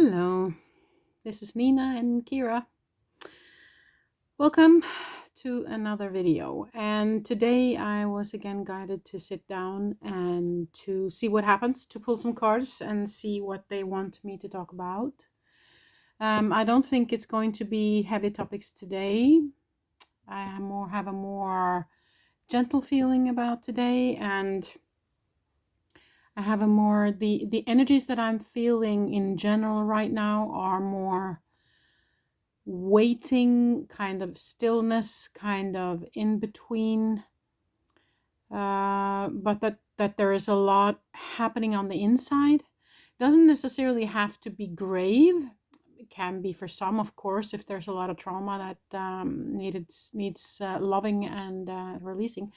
Hello, this is Nina and Qira. Welcome to another video. And today I was again guided to sit down and to see what happens, to pull some cards and see what they want me to talk about. I don't think it's going to be heavy topics today. I have a more gentle feeling about today, and I have a more the energies that I'm feeling in general right now are more waiting, kind of stillness, kind of in between, but that there is a lot happening on the inside. Doesn't necessarily have to be grave. It can be for some, of course, if there's a lot of trauma that needs loving and releasing.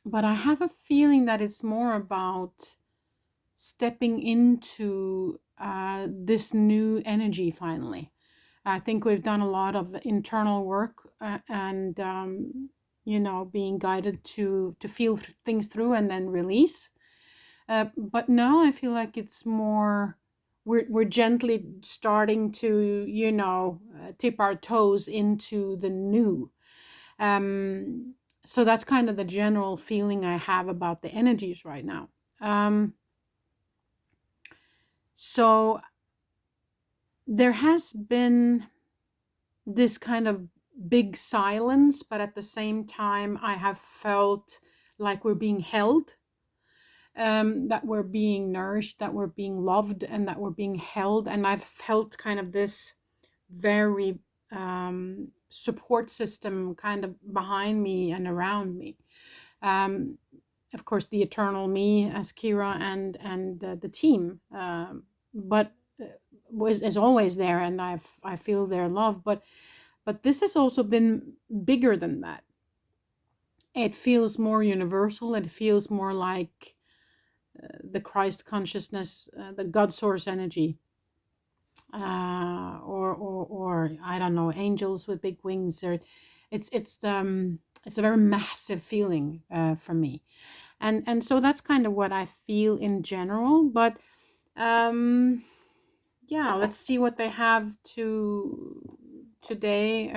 But I have a feeling that it's more about stepping into this new energy finally. I think we've done a lot of internal work and being guided to feel things through and then release. But now I feel like it's more, we're gently starting to tip our toes into the new. So that's kind of the general feeling I have about the energies right now. So there has been this kind of big silence, but at the same time, I have felt like we're being held, that we're being nourished, that we're being loved, and that we're being held. And I've felt kind of this very support system kind of behind me and around me. Of course, the eternal me as Qira and the team, but is always there, and I feel their love. But this has also been bigger than that. It feels more universal. It feels more like the Christ consciousness, the God source energy, or I don't know, angels with big wings. Or it's a very massive feeling for me, and so that's kind of what I feel in general. But yeah, let's see what they have today.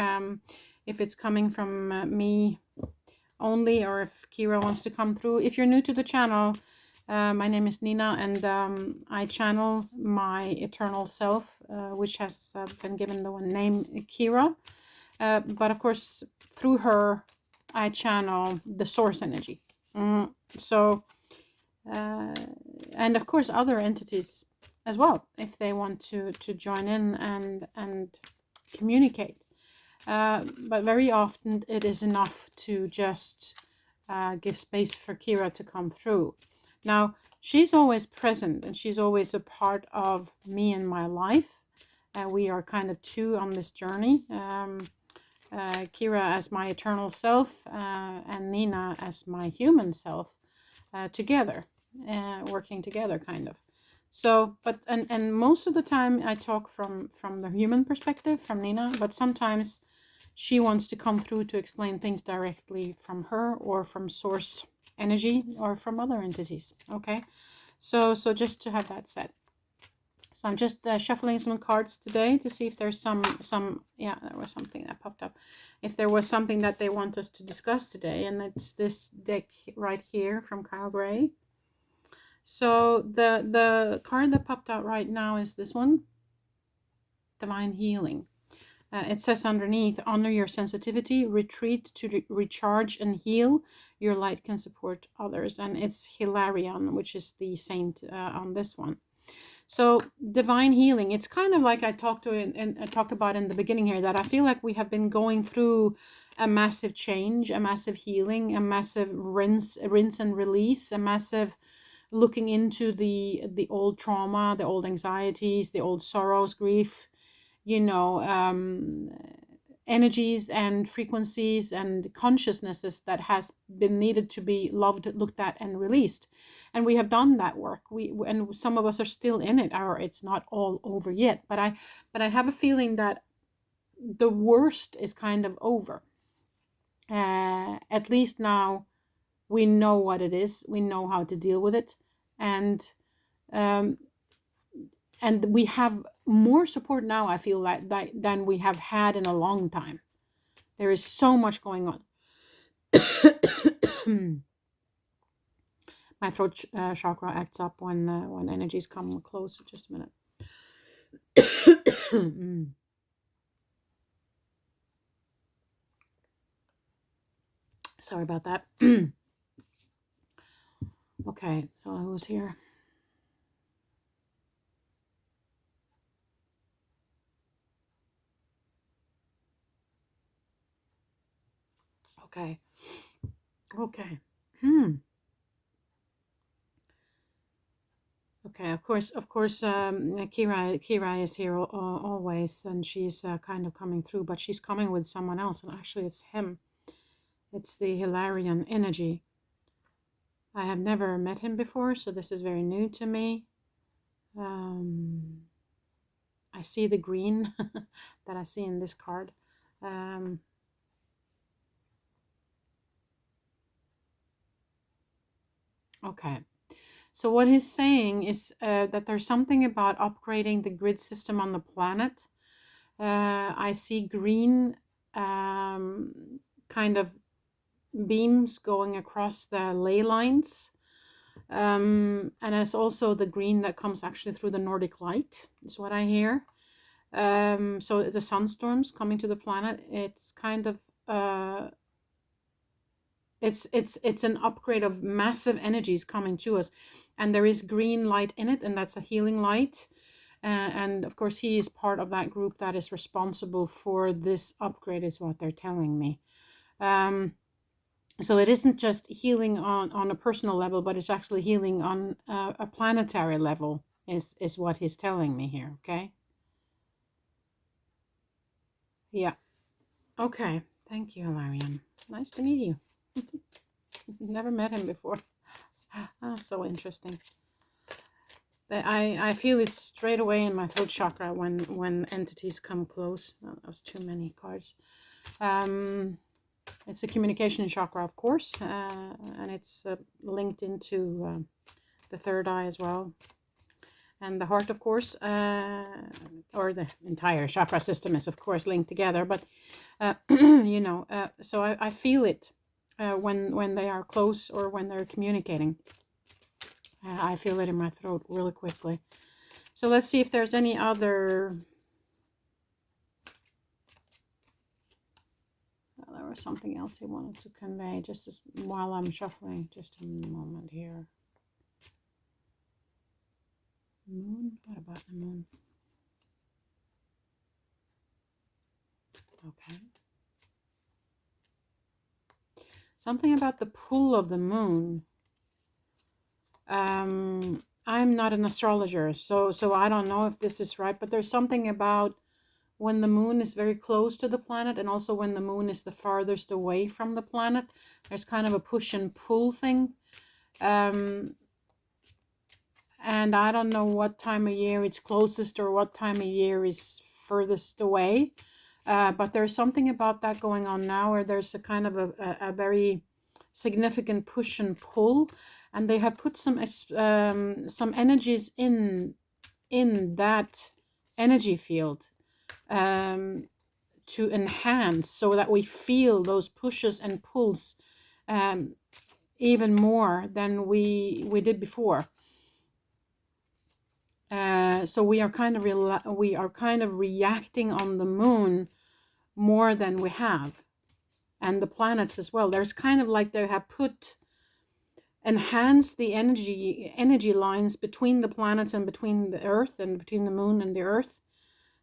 If it's coming from me only, or if Qira wants to come through. If you're new to the channel, my name is Nina, and I channel my eternal self, which has been given the one name Qira. But of course, through her, I channel the source energy. So, and of course, other entities as well, if they want to join in and communicate. But very often it is enough to just give space for Qira to come through. Now, she's always present, and she's always a part of me and my life. We are kind of two on this journey. Qira as my eternal self, and Nina as my human self, together, working together, kind of. So, but and most of the time I talk from the human perspective, from Nina, but sometimes she wants to come through to explain things directly from her, or from source energy, or from other entities. Okay, so just to have that said, so I'm just shuffling some cards today to see if there's some yeah, there was something that popped up, if there was something that they want us to discuss today. And it's this deck right here from Kyle Gray. So the card that popped out right now is this one, Divine Healing. It says underneath, honor your sensitivity, retreat to recharge and heal. Your light can support others. And it's Hilarion, which is the saint on this one. So divine healing, it's kind of like I talked about in the beginning here, that I feel like we have been going through a massive change, a massive healing, a massive rinse and release, a massive looking into the old trauma, the old anxieties, the old sorrows, grief, energies and frequencies and consciousnesses that has been needed to be loved, looked at, and released. And we have done that work. And some of us are still in it, or it's not all over yet. But I have a feeling that the worst is kind of over. At least now we know what it is. We know how to deal with it. And and we have more support now, I feel like, than we have had in a long time. There is so much going on. My throat chakra acts up when energies come close. Just a minute. Sorry about that. Okay, so who's here? Okay. Okay. Okay, of course, Kira is here always, and she's kind of coming through, but she's coming with someone else, and actually it's him. It's the Hilarion energy. I have never met him before, so this is very new to me. I see the green that I see in this card. Okay. So what he's saying is that there's something about upgrading the grid system on the planet. I see green kind of beams going across the ley lines. And it's also the green that comes actually through the Nordic light, is what I hear. So the sunstorms coming to the planet, it's kind of it's an upgrade of massive energies coming to us, and there is green light in it, and that's a healing light. And of course he is part of that group that is responsible for this upgrade, is what they're telling me. So it isn't just healing on a personal level, but it's actually healing on a planetary level, is what he's telling me here. Okay. Yeah. Okay. Thank you, Hilarion. Nice to meet you. Never met him before. So interesting. I feel it straight away in my throat chakra when entities come close. Oh, that was too many cards. It's a communication chakra, of course, and it's linked into the third eye as well. And the heart, of course, or the entire chakra system is, of course, linked together. But, so I feel it when they are close or when they're communicating. I feel it in my throat really quickly. So let's see if there's any other... There was something else he wanted to convey just while I'm shuffling. Just a moment here. Moon? What about the moon? Okay. Something about the pull of the moon. I'm not an astrologer, so I don't know if this is right, but there's something about when the moon is very close to the planet, and also when the moon is the farthest away from the planet, there's kind of a push and pull thing. And I don't know what time of year it's closest or what time of year is furthest away. But there's something about that going on now, where there's a kind of a very significant push and pull, and they have put some energies in that energy field to enhance, so that we feel those pushes and pulls even more than we did before. So we are kind of reacting on the moon more than we have, and the planets as well. There's kind of like they have enhanced the energy lines between the planets and between the Earth and between the moon and the Earth,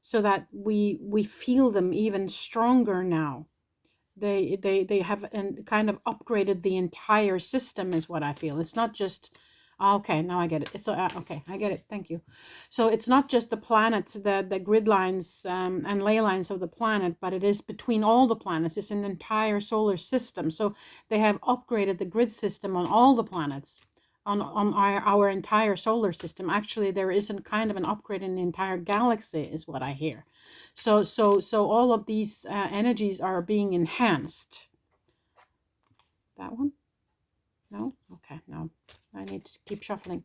so that we feel them even stronger now. They have kind of upgraded the entire system, is what I feel. It's not just... Okay, now I get it. It's okay, I get it. Thank you. So it's not just the planets, the grid lines and ley lines of the planet, but it is between all the planets. It's an entire solar system. So they have upgraded the grid system on all the planets, on our entire solar system. Actually, there isn't kind of an upgrade in the entire galaxy, is what I hear. So all of these energies are being enhanced. That one? No? Okay, no. I need to keep shuffling.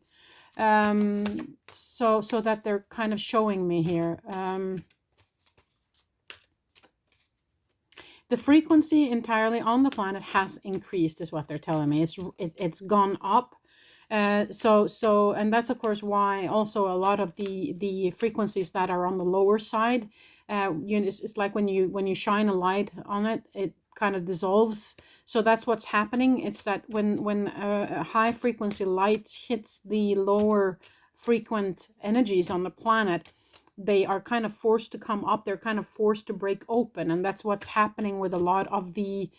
So that they're kind of showing me here. The frequency entirely on the planet has increased, is what they're telling me. It's gone up. And that's of course why also a lot of the frequencies that are on the lower side, it's like when you shine a light on it, it kind of dissolves. So that's what's happening. It's that when a high frequency light hits the lower frequent energies on the planet, they are kind of forced to come up. They're kind of forced to break open, and that's what's happening with a lot of the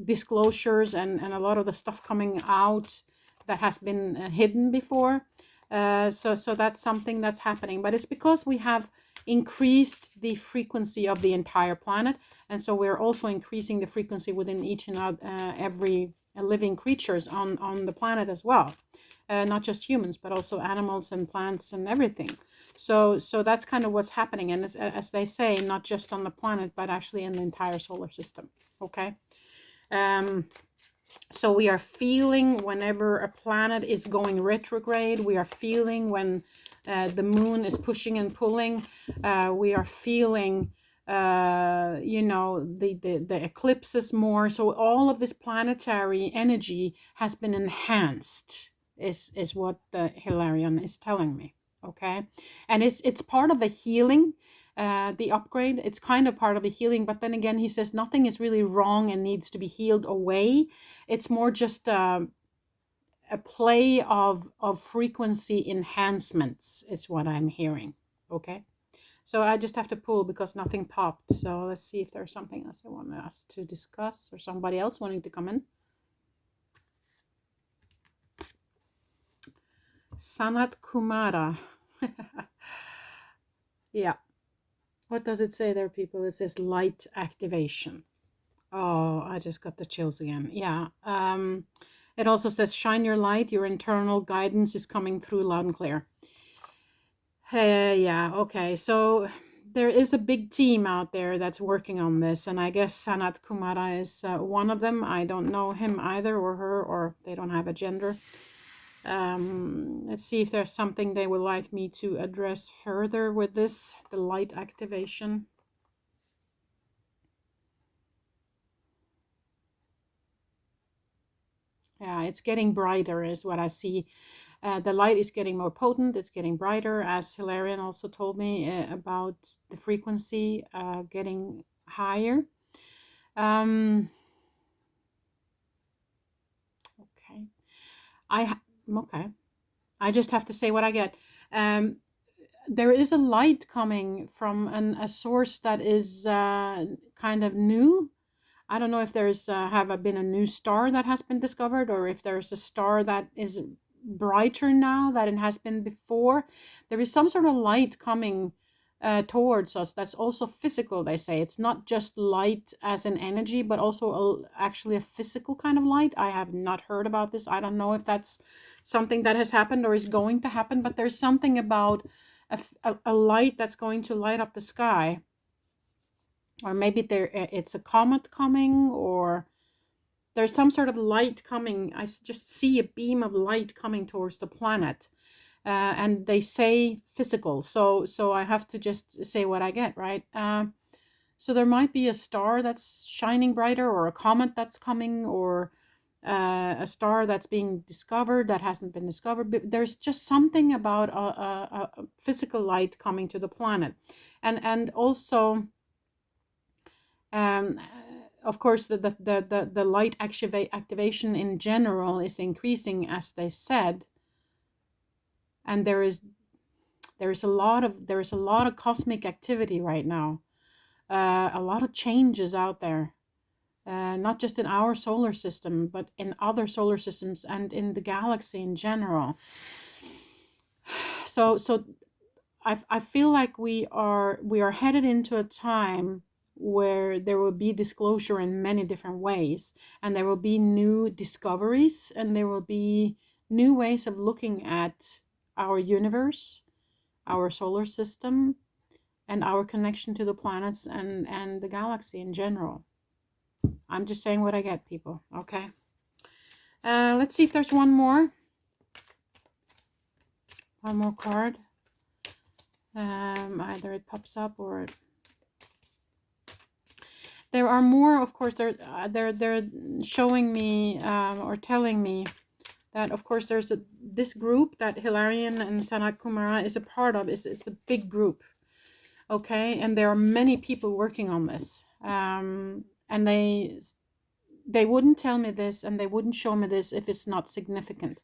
disclosures and a lot of the stuff coming out that has been hidden before. So that's something that's happening, but it's because we have increased the frequency of the entire planet, and so we're also increasing the frequency within each and every living creatures on the planet as well. Not just humans, but also animals and plants and everything. So that's kind of what's happening. And it's, as they say, not just on the planet, but actually in the entire solar system. Okay. So we are feeling whenever a planet is going retrograde. We are feeling when the moon is pushing and pulling. We are feeling the eclipses more. So all of this planetary energy has been enhanced, is what the Hilarion is telling me. Okay. And it's part of the healing, the upgrade. It's kind of part of the healing, but then again, he says nothing is really wrong and needs to be healed away. It's more just a play of frequency enhancements is what I'm hearing. Okay. So I just have to pull because nothing popped. So let's see if there's something else I want us to discuss, or somebody else wanting to come in. Sanat Kumara. Yeah. What does it say there, people? It says light activation. Oh, I just got the chills again. Yeah. It also says shine your light. Your internal guidance is coming through loud and clear. Yeah. Okay. So there is a big team out there that's working on this, and I guess Sanat Kumara is one of them. I don't know him either, or her, or they don't have a gender. Let's see if there's something they would like me to address further with this, the light activation. Yeah, it's getting brighter is what I see. The light is getting more potent. It's getting brighter, as Hilarion also told me about the frequency getting higher. Okay. Okay. I just have to say what I get. There is a light coming from a source that is kind of new. I don't know if there's been a new star that has been discovered, or if there's a star that is brighter now than it has been before. There is some sort of light coming towards us that's also physical, they say. It's not just light as an energy, but also actually a physical kind of light. I have not heard about this. I don't know if that's something that has happened or is going to happen, but there's something about a light that's going to light up the sky. Or maybe it's a comet coming, or there's some sort of light coming. I just see a beam of light coming towards the planet. And they say physical. So I have to just say what I get, right? So there might be a star that's shining brighter, or a comet that's coming, or a star that's being discovered that hasn't been discovered. But there's just something about a physical light coming to the planet. And also... of course, the light activation in general is increasing, as they said, and there is a lot of cosmic activity right now, a lot of changes out there, not just in our solar system, but in other solar systems and in the galaxy in general. So I feel like we are headed into a time where there will be disclosure in many different ways, and there will be new discoveries, and there will be new ways of looking at our universe, our solar system, and our connection to the planets and the galaxy in general. I'm just saying what I get, people. Okay. Let's see if there's one more. One more card. Either it pops up or there are more. Of course, they're showing me or telling me that of course there's this group that Hilarion and Sanat Kumara is a part of. It's a big group, okay, and there are many people working on this, and they wouldn't tell me this and they wouldn't show me this if it's not significant.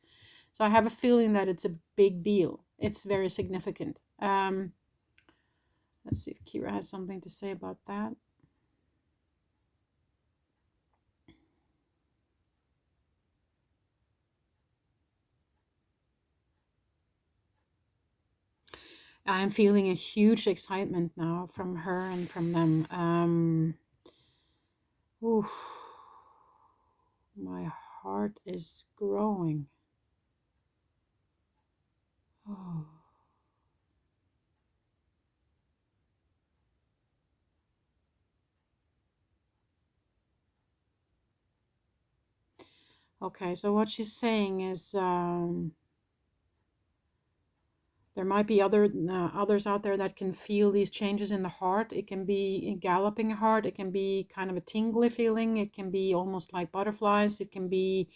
So I have a feeling that it's a big deal. It's very significant. Let's see if Qira has something to say about that. I'm feeling a huge excitement now from her and from them. Oof, my heart is growing. Oh. Okay, so what she's saying is there might be others out there that can feel these changes in the heart. It can be a galloping heart. It can be kind of a tingly feeling. It can be almost like butterflies. It can be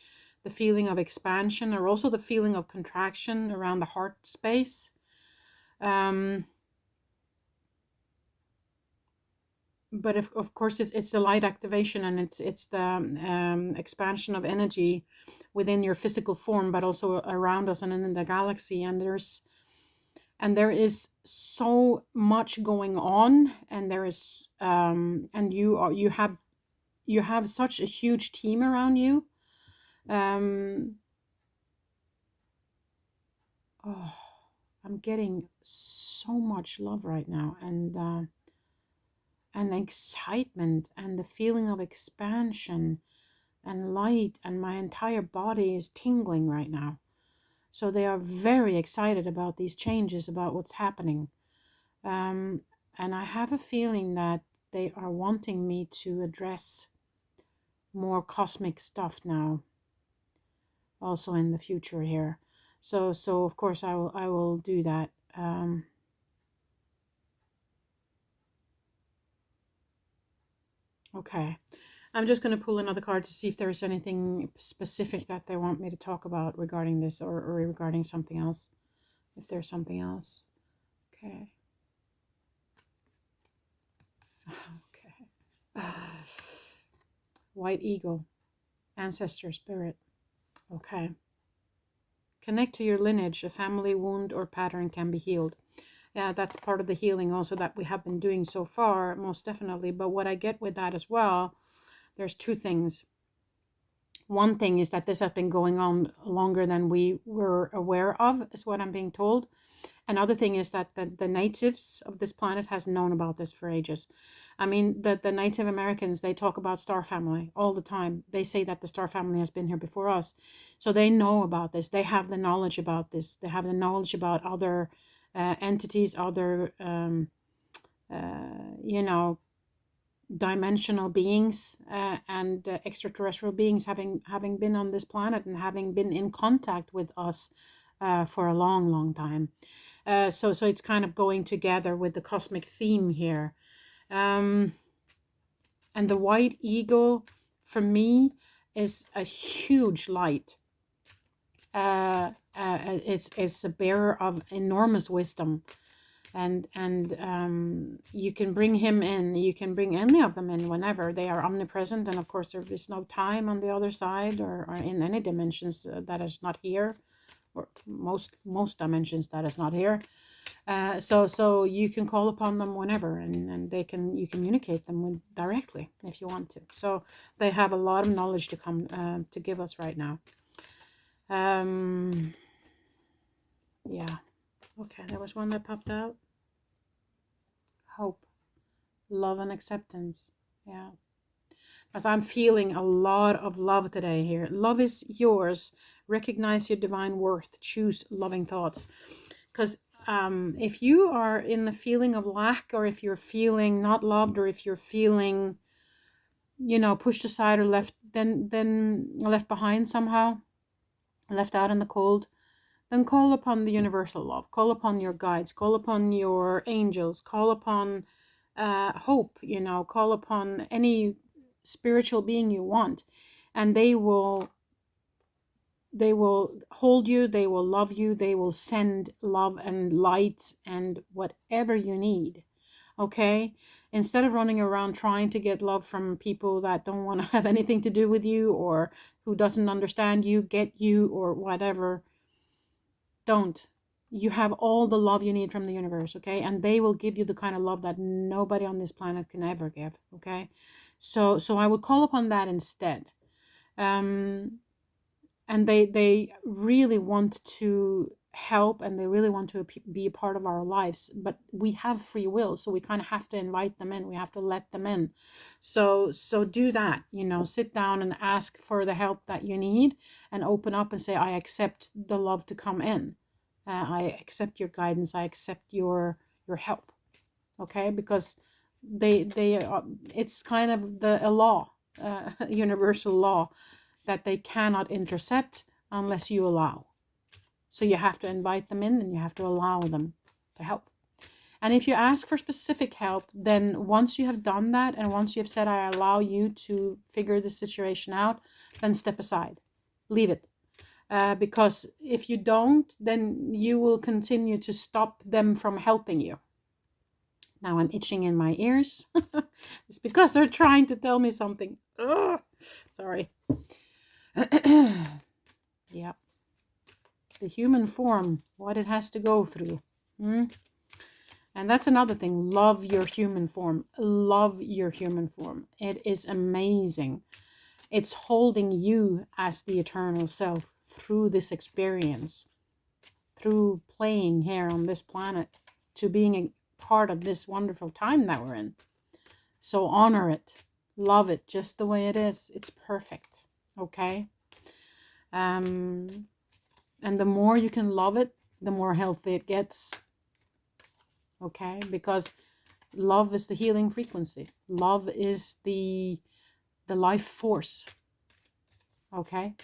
the feeling of expansion or also the feeling of contraction around the heart space. But of course, it's the light activation and it's the expansion of energy within your physical form, but also around us and in the galaxy. And there is so much going on, and there is and you have such a huge team around you. Oh, I'm getting so much love right now, and excitement and the feeling of expansion and light, and my entire body is tingling right now. So they are very excited about these changes, about what's happening. And I have a feeling that they are wanting me to address more cosmic stuff now, also in the future here. So of course I will do that. Okay, I'm just going to pull another card to see if there's anything specific that they want me to talk about regarding this, or regarding something else, if there's something else. Okay. Okay. White eagle, ancestor spirit. Okay. Connect to your lineage. A family wound or pattern can be healed. Yeah, that's part of the healing also that we have been doing so far, most definitely. But what I get with that as well, there's two things. One thing is that this has been going on longer than we were aware of, is what I'm being told. Another thing is that the natives of this planet has known about this for ages. I mean, the Native Americans, they talk about star family all the time. They say that the star family has been here before us. So they know about this. They have the knowledge about this. They have the knowledge about other entities, other, dimensional beings and extraterrestrial beings having been on this planet and having been in contact with us for a long time. So it's kind of going together with the cosmic theme here. And the white eagle, for me, is a huge light. It's a bearer of enormous wisdom. And you can bring him in. You can bring any of them in whenever. They are omnipresent. And of course, there is no time on the other side or in any dimensions that is not here. Or most dimensions that is not here. So you can call upon them whenever, and you communicate them with directly if you want to. So they have a lot of knowledge to come to give us right now. Yeah. Okay, there was one that popped out. Hope, love, and acceptance. Yeah. As I'm feeling a lot of love today here. Love is yours. Recognize your divine worth. Choose loving thoughts. Because if you are in the feeling of lack, or if you're feeling not loved, or if you're feeling, pushed aside or left, then left behind somehow, left out in the cold, then call upon the universal love, call upon your guides, call upon your angels, call upon hope, call upon any spiritual being you want, and they will hold you, they will love you, they will send love and light and whatever you need. Okay, instead of running around trying to get love from people that don't want to have anything to do with you, or who doesn't understand you, get you, or whatever, don't. You have all the love you need from the universe, okay? And they will give you the kind of love that nobody on this planet can ever give, okay? So I would call upon that instead. And they really want to help, and they really want to be a part of our lives, but we have free will, so we kind of have to invite them in, we have to let them in. So do that, sit down and ask for the help that you need, and open up and say, I accept the love to come in. I accept your guidance, I accept your help, okay? Because they it's kind of a law, universal law, that they cannot intercept unless you allow. So you have to invite them in, and you have to allow them to help. And if you ask for specific help, then once you have done that, and once you have said, I allow you to figure the situation out, then step aside, leave it. Because if you don't, then you will continue to stop them from helping you. Now I'm itching in my ears. It's because they're trying to tell me something. Ugh, sorry. Yeah. The human form, what it has to go through. And that's another thing. Love your human form. Love your human form. It is amazing. It's holding you as the eternal self through this experience, through playing here on this planet, to being a part of this wonderful time that we're in. So honor it. Love it just the way it is. It's perfect. Okay? And the more you can love it, the more healthy it gets. Okay? Because love is the healing frequency. Love is the life force. Okay?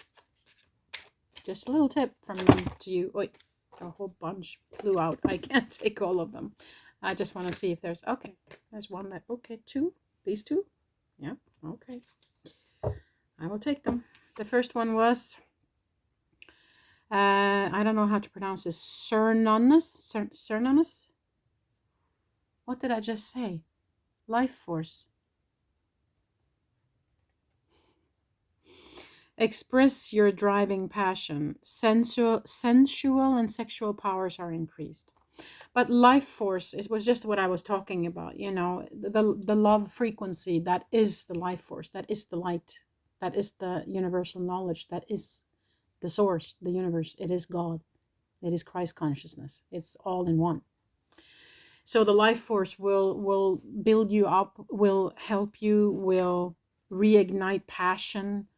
Just a little tip from me to you. Wait, a whole bunch flew out. I can't take all of them. I just want to see if there's... Okay, there's one that... Okay, two. These two? Yeah, okay. I will take them. The first one was... I don't know how to pronounce this. Cernunnos? What did I just say? Life force. Express your driving passion. Sensual and sexual powers are increased. But life force was just what I was talking about. The love frequency, that is the life force. That is the light. That is the universal knowledge. That is the source, the universe. It is God. It is Christ consciousness. It's all in one. So the life force will build you up, will help you, will reignite passion.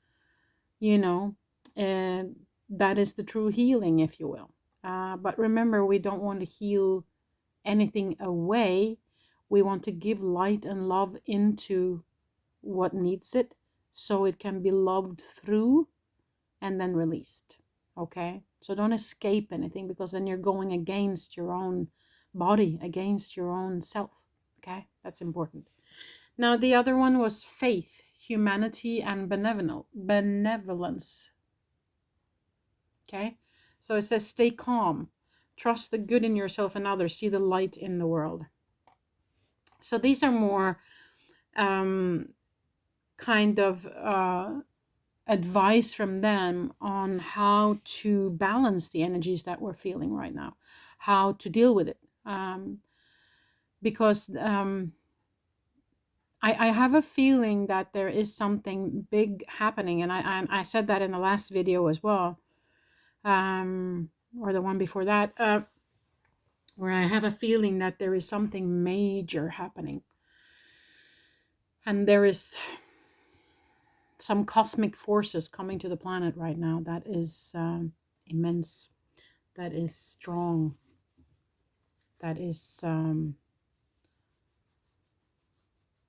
And that is the true healing, if you will. But remember, we don't want to heal anything away. We want to give light and love into what needs it, so it can be loved through and then released. Okay? So don't escape anything, because then you're going against your own body, against your own self. Okay? That's important. Now, the other one was faith, humanity, and benevolence. Okay? So it says, stay calm. Trust the good in yourself and others. See the light in the world. So these are more kind of advice from them on how to balance the energies that we're feeling right now, how to deal with it. Because I have a feeling that there is something big happening, and I said that in the last video as well, or the one before that, where I have a feeling that there is something major happening, and there is some cosmic forces coming to the planet right now that is immense, that is strong, that is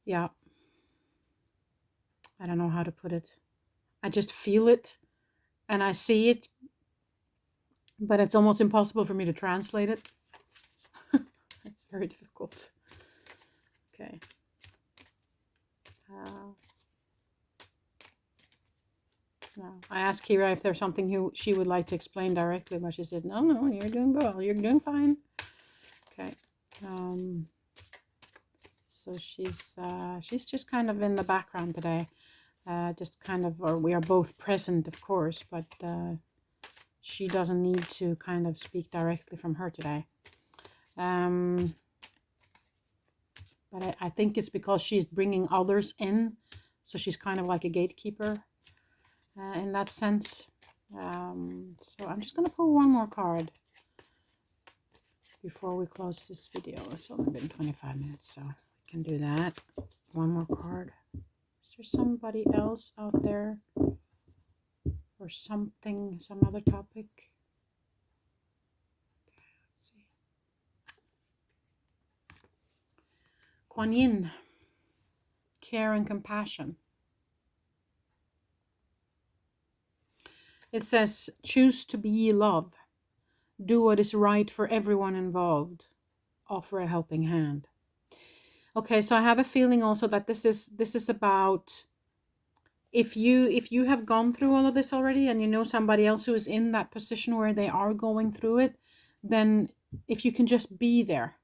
yeah, I don't know how to put it. I just feel it and I see it, but it's almost impossible for me to translate it. It's very difficult. Okay. No. I asked Qira if there's something she would like to explain directly, but she said, no, you're doing well. You're doing fine. Okay. So she's just kind of in the background today. Just kind of, or we are both present, of course, but she doesn't need to kind of speak directly from her today. But I think it's because she's bringing others in. So she's kind of like a gatekeeper in that sense. So I'm just going to pull one more card before we close this video. It's only been 25 minutes, so we can do that. One more card. Is there somebody else out there? Or something, some other topic? Okay, let's see. Kuan Yin. Care and compassion. It says, choose to be love. Do what is right for everyone involved. Offer a helping hand. Okay, so I have a feeling also that this is about, if you have gone through all of this already and you know somebody else who is in that position where they are going through it, then if you can just be there.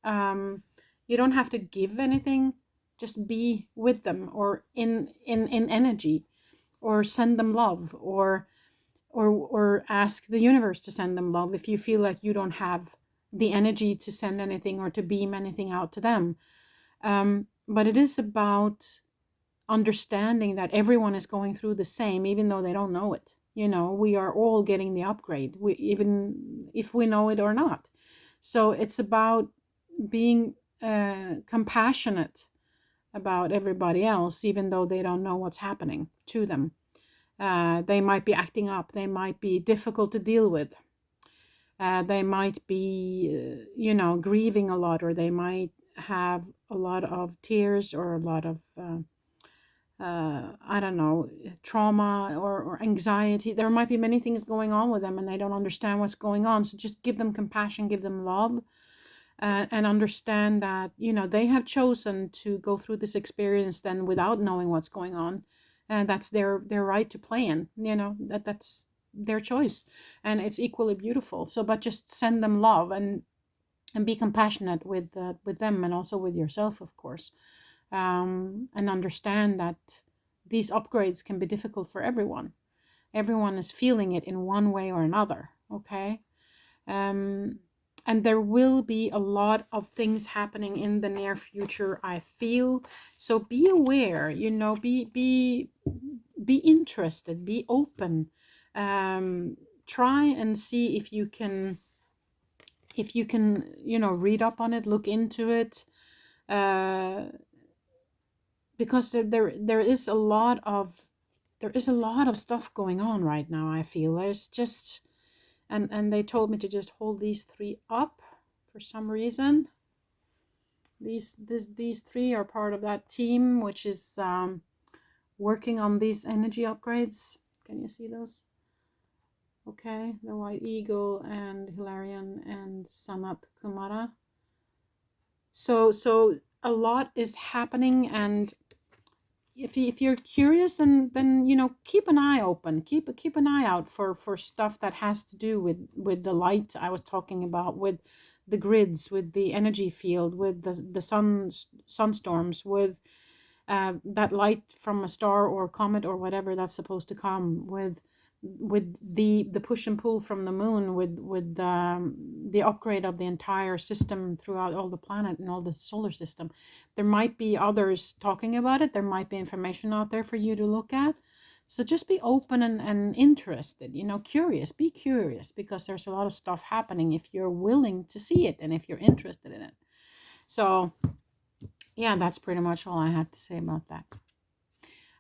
You don't have to give anything, just be with them, or in energy, or send them love, or ask the universe to send them love if you feel like you don't have the energy to send anything or to beam anything out to them. But it is about understanding that everyone is going through the same, even though they don't know it. You know, we are all getting the upgrade, even if we know it or not. So it's about being compassionate about everybody else, even though they don't know what's happening to them. They might be acting up. They might be difficult to deal with. They might be, grieving a lot, or they might have a lot of tears, or a lot of, I don't know, trauma or anxiety. There might be many things going on with them, and they don't understand what's going on. So just give them compassion, give them love, and understand that, they have chosen to go through this experience then without knowing what's going on. And that's their right to plan, that's their choice, and it's equally beautiful. So, but just send them love, and be compassionate with them, and also with yourself, of course, and understand that these upgrades can be difficult for everyone. Everyone is feeling it in one way or another. Okay. And there will be a lot of things happening in the near future, I feel. So be aware, be interested, be open. Try and see if you can, read up on it, look into it. Because there is a lot of stuff going on right now, I feel. There's just, and they told me to just hold these three up for some reason. These three are part of that team, which is working on these energy upgrades. Can you see those? Okay, the White Eagle and Hilarion and Sanat Kumara. So a lot is happening, and if you're curious, then keep an eye open, keep an eye out for stuff that has to do with the light I was talking about, with the grids, with the energy field, with the sunstorms, with that light from a star or comet or whatever that's supposed to come, with the push and pull from the moon, with the upgrade of the entire system throughout all the planet and all the solar system. There might be others talking about it. There might be information out there for you to look at. So just be open and interested, curious. Be curious, because there's a lot of stuff happening if you're willing to see it and if you're interested in it. So yeah, that's pretty much all I have to say about that.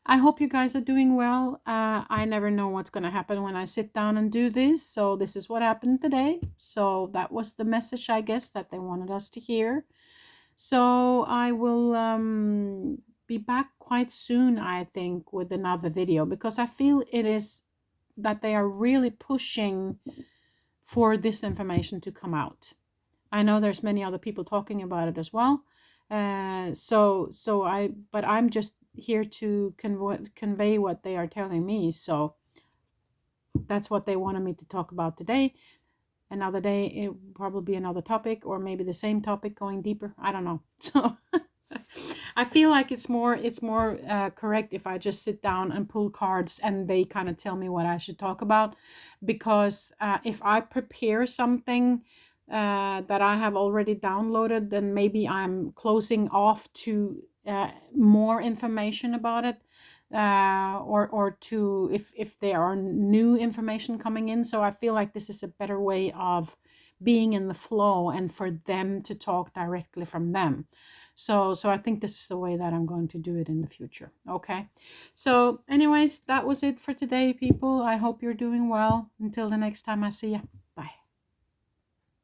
I hope you guys are doing well. I never know what's going to happen when I sit down and do this. So this is what happened today. So that was the message, I guess, that they wanted us to hear. So I will be back quite soon, I think, with another video, because I feel it is that they are really pushing for this information to come out. I know there's many other people talking about it as well. But I'm just here to convey what they are telling me. So that's what they wanted me to talk about today. Another day, it will probably be another topic, or maybe the same topic going deeper. I don't know. So I feel like it's more correct if I just sit down and pull cards and they kind of tell me what I should talk about. Because if I prepare something that I have already downloaded, then maybe I'm closing off to more information about it, or to if there are new information coming in. So I feel like this is a better way of being in the flow and for them to talk directly from them. So I think this is the way that I'm going to do it in the future. Okay. So anyways, that was it for today, people. I hope you're doing well. Until the next time I see you.